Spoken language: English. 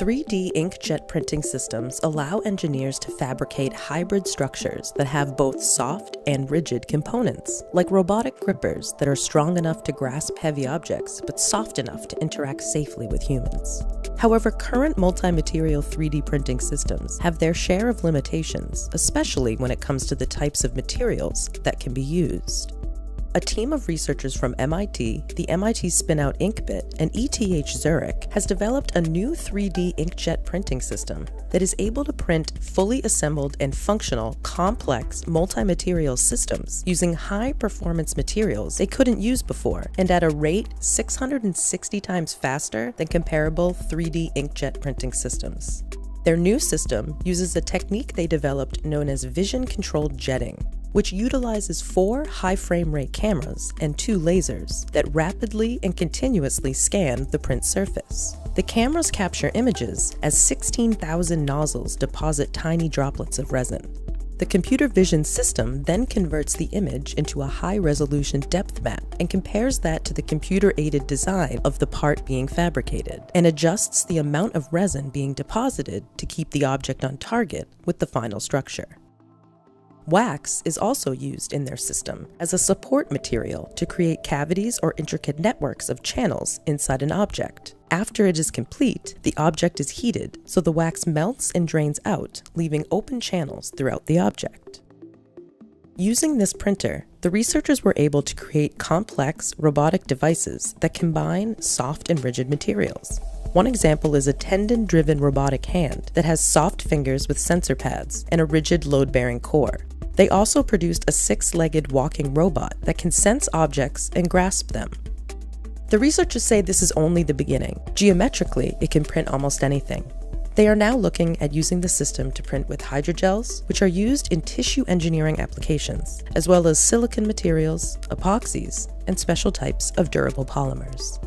3D inkjet printing systems allow engineers to fabricate hybrid structures that have both soft and rigid components, like robotic grippers that are strong enough to grasp heavy objects but soft enough to interact safely with humans. However, current multi-material 3D printing systems have their share of limitations, especially when it comes to the types of materials that can be used. A team of researchers from MIT, the MIT spinout Inkbit, and ETH Zurich has developed a new 3D inkjet printing system that is able to print fully assembled and functional, complex, multi-material systems using high-performance materials they couldn't use before, and at a rate 660 times faster than comparable 3D inkjet printing systems. Their new system uses a technique they developed known as vision-controlled jetting, which utilizes 4 high frame rate cameras and 2 lasers that rapidly and continuously scan the print surface. The cameras capture images as 16,000 nozzles deposit tiny droplets of resin. The computer vision system then converts the image into a high-resolution depth map and compares that to the computer-aided design of the part being fabricated, and adjusts the amount of resin being deposited to keep the object on target with the final structure. Wax is also used in their system as a support material to create cavities or intricate networks of channels inside an object. After it is complete, the object is heated, so the wax melts and drains out, leaving open channels throughout the object. Using this printer, the researchers were able to create complex, robotic devices that combine soft and rigid materials. One example is a tendon-driven robotic hand that has soft fingers with sensor pads and a rigid load-bearing core. They also produced a 6-legged walking robot that can sense objects and grasp them. The researchers say this is only the beginning. Geometrically, it can print almost anything. They are now looking at using the system to print with hydrogels, which are used in tissue engineering applications, as well as silicon materials, epoxies, and special types of durable polymers.